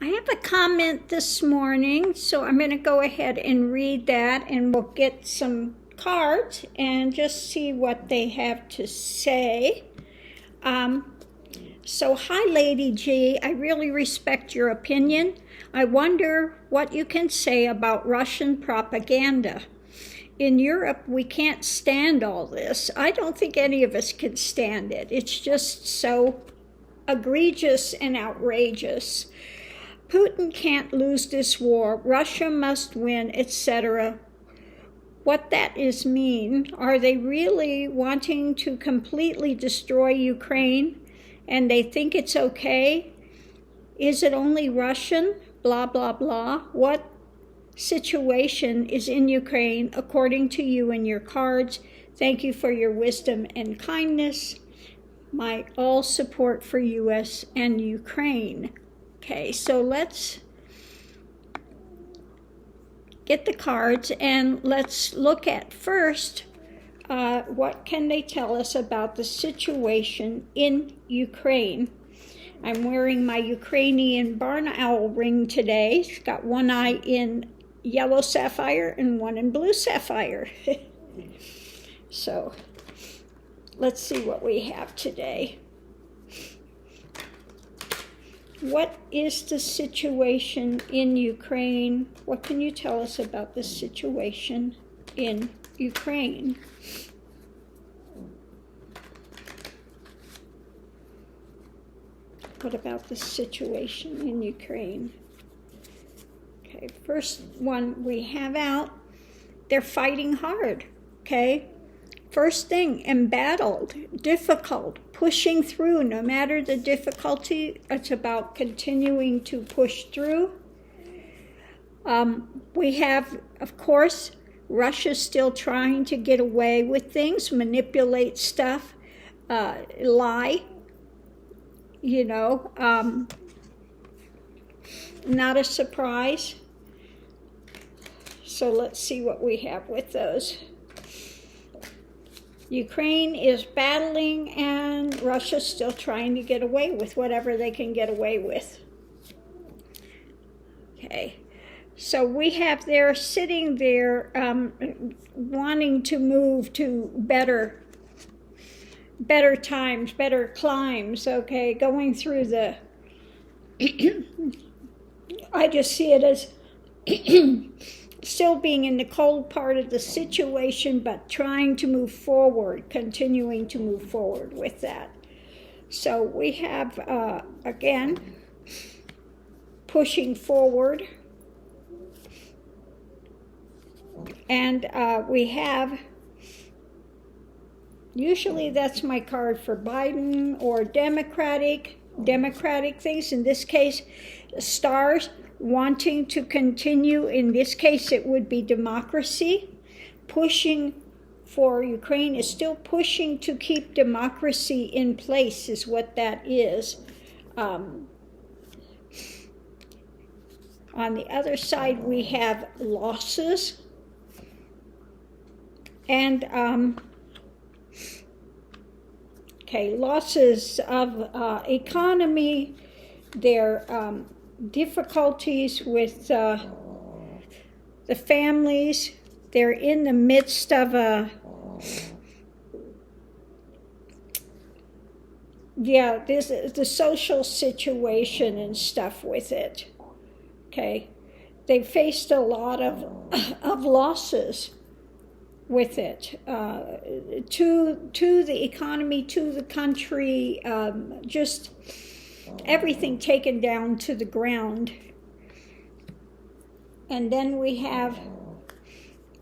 I have a comment this morning, so I'm going to go ahead and read that, and we'll get some cards and just see what they have to say. So hi, Lady G. I really respect your opinion. I wonder what you can say about Russian propaganda. In Europe, we can't stand all this. I don't think any of us can stand it. It's just so egregious and outrageous. Putin can't lose this war. Russia must win, etc. What that is mean? Are they really wanting to completely destroy Ukraine and they think it's okay? Is it only Russian? Blah, blah, blah. What situation is in Ukraine according to you and your cards? Thank you for your wisdom and kindness. My all support for U.S. and Ukraine. Okay, so let's get the cards and let's look at first what can they tell us about the situation in Ukraine. I'm wearing my Ukrainian barn owl ring today. It's got one eye in yellow sapphire and one in blue sapphire. So let's see what we have today. What is the situation in Ukraine? What can you tell us about the situation in Ukraine? What about the situation in Ukraine? Okay, first one we have out, they're fighting hard, okay? First thing, embattled, difficult, pushing through no matter the difficulty. It's about continuing to push through. We have, of course, Russia still trying to get away with things, manipulate stuff, lie, not a surprise. So let's see what we have with those. Ukraine is battling and Russia's still trying to get away with whatever they can get away with. Okay, so we have there sitting there wanting to move to better times, better climes, okay, going through the, I just see it as still being in the cold part of the situation, but trying to move forward, continuing to move forward with that. So we have, again, pushing forward. And we have, usually that's my card for Biden or Democratic things. In this case, stars. Wanting to continue, in this case it would be democracy, pushing for Ukraine is still pushing to keep democracy in place is what that is. On the other side we have losses and losses of economy, their difficulties with the families. They're in the midst of this is the social situation and stuff with it. Okay, they faced a lot of losses with it to the economy, to the country, just everything taken down to the ground. And then we have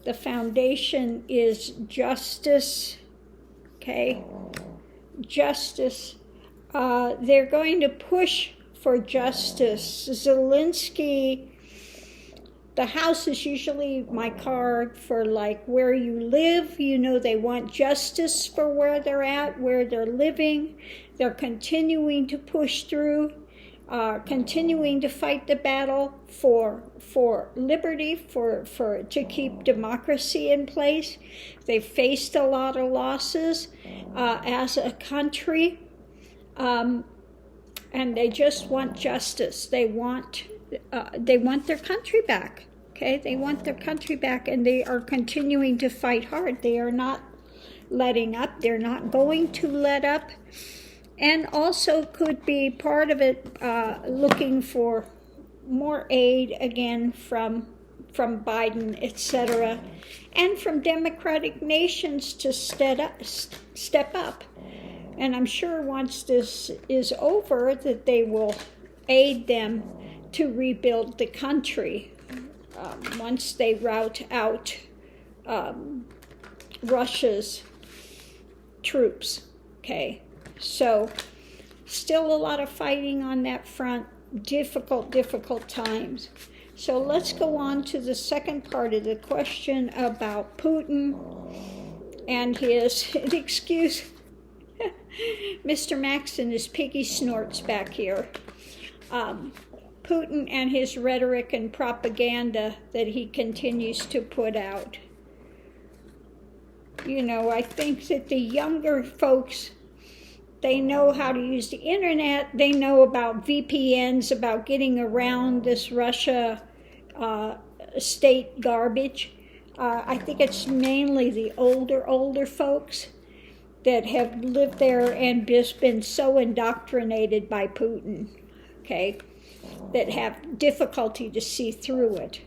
the foundation is justice, okay? Justice. They're going to push for justice. Zelensky, the house is usually my card for like where you live. They want justice for where they're at, where they're living. They're continuing to push through, continuing to fight the battle for liberty, to keep democracy in place. They've faced a lot of losses as a country. and they just want justice. They want their country back. Okay, they want their country back, and they are continuing to fight hard. They are not letting up. They're not going to let up. And also could be part of it looking for more aid again from Biden, etc., and from democratic nations to step up. And I'm sure once this is over that they will aid them to rebuild the country once they rout out Russia's troops. Okay, so still a lot of fighting on that front. Difficult times. So let's go on to the second part of the question about Putin and his, excuse Mr. Max and his piggy snorts back here. Putin and his rhetoric and propaganda that he continues to put out. You know, I think that the younger folks, they know how to use the internet. They know about VPNs, about getting around this Russia state garbage. I think it's mainly the older folks that have lived there and just been so indoctrinated by Putin, okay, that have difficulty to see through it.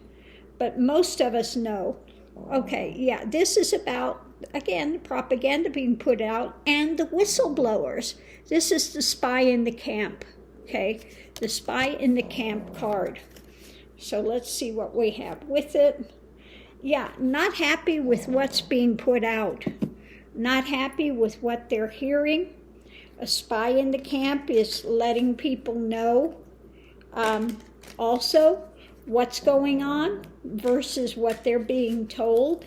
But most of us know. Okay, yeah, this is about, again, propaganda being put out and the whistleblowers. This is the spy in the camp, okay? The spy in the camp card. So let's see what we have with it. Yeah, not happy with what's being put out. Not happy with what they're hearing. A spy in the camp is letting people know also what's going on versus what they're being told.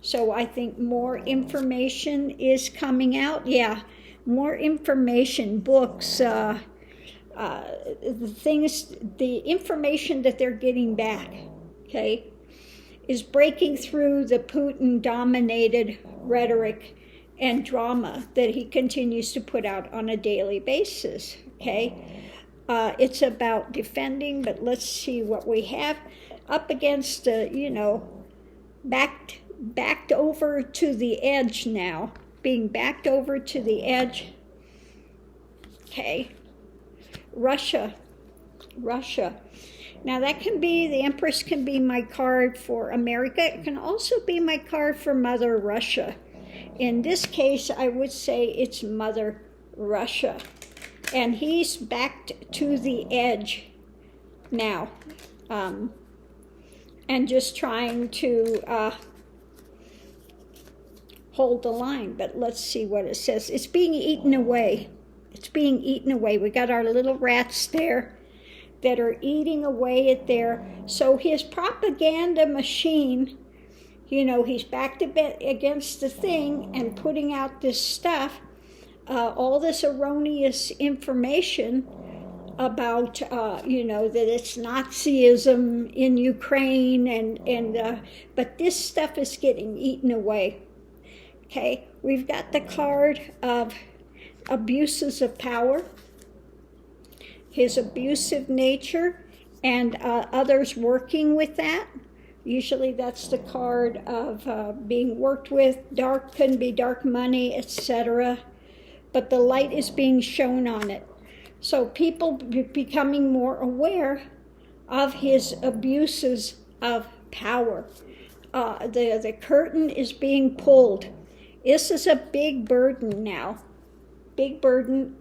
So I think more information is coming out. Yeah, more information, books, the information that they're getting back, okay, is breaking through the Putin-dominated rhetoric and drama that he continues to put out on a daily basis, okay? It's about defending, but let's see what we have up against, backed over to the edge now, being backed over to the edge. Okay, Russia. Now that can be, the Empress can be my card for America. It can also be my card for Mother Russia. In this case, I would say it's Mother Russia. And he's backed to the edge now. And just trying to hold the line. But let's see what it says. It's being eaten away. It's being eaten away. We got our little rats there that are eating away at there. So his propaganda machine, he's backed a bit against the thing and putting out this stuff, all this erroneous information about, that it's Nazism in Ukraine, but this stuff is getting eaten away. Okay, we've got the card of abuses of power, his abusive nature, and others working with that. Usually that's the card of being worked with. Dark can be dark money, etc. But the light is being shown on it. So people becoming more aware of his abuses of power. The curtain is being pulled. This is a big burden now. Big burden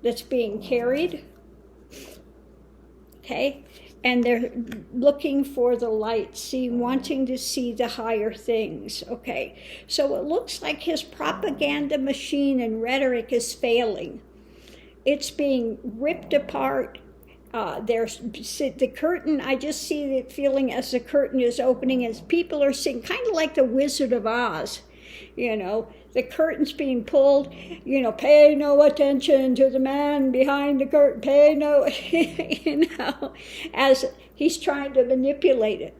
that's being carried. Okay? And they're looking for the light, wanting to see the higher things. Okay, so it looks like his propaganda machine and rhetoric is failing. It's being ripped apart. There's the curtain. I just see the feeling as the curtain is opening, as people are seeing, kind of like the Wizard of Oz. The curtain's being pulled, pay no attention to the man behind the curtain, pay no, as he's trying to manipulate it.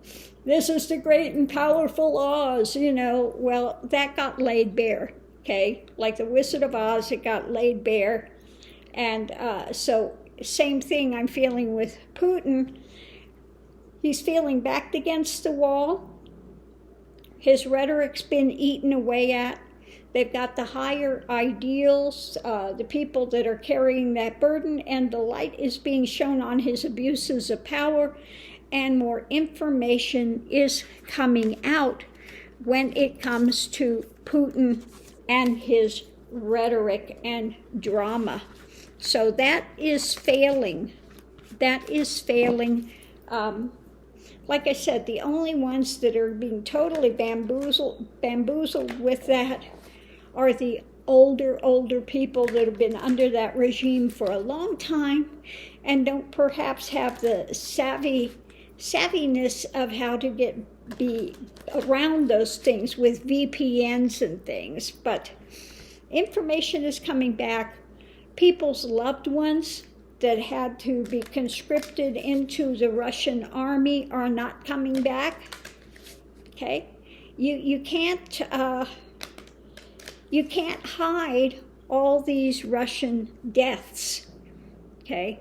This is the great and powerful Oz, well, that got laid bare, okay? Like the Wizard of Oz, it got laid bare. And so same thing I'm feeling with Putin. He's feeling backed against the wall. His rhetoric's been eaten away at. They've got the higher ideals, the people that are carrying that burden, and the light is being shown on his abuses of power, and more information is coming out when it comes to Putin and his rhetoric and drama. So that is failing. That is failing. Like I said, the only ones that are being totally bamboozled with that are the older people that have been under that regime for a long time and don't perhaps have the savviness of how to be around those things with VPNs and things. But information is coming back. People's loved ones that had to be conscripted into the Russian army are not coming back. Okay, you can't hide all these Russian deaths. Okay,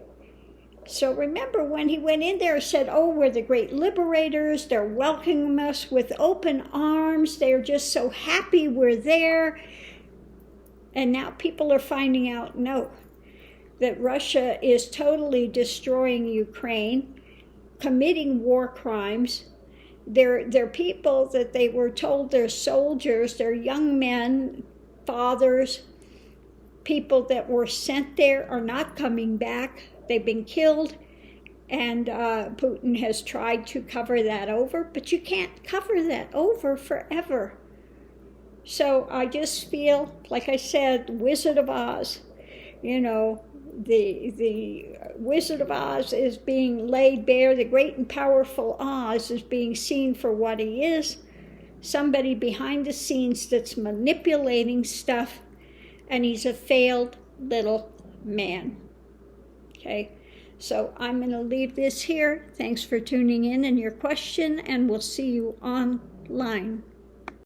so remember when he went in there and said, "Oh, we're the great liberators. They're welcoming us with open arms. They're just so happy we're there." And now people are finding out, no, that Russia is totally destroying Ukraine, committing war crimes. They're people that they were told they're soldiers, they're young men, fathers, people that were sent there are not coming back. They've been killed, and Putin has tried to cover that over, but you can't cover that over forever. So I just feel, like I said, Wizard of Oz, you know, the Wizard of Oz is being laid bare. The great and powerful Oz is being seen for what he is, somebody behind the scenes that's manipulating stuff, and he's a failed little man. Okay, so I'm going to leave this here. Thanks for tuning in and your question, and we'll see you online.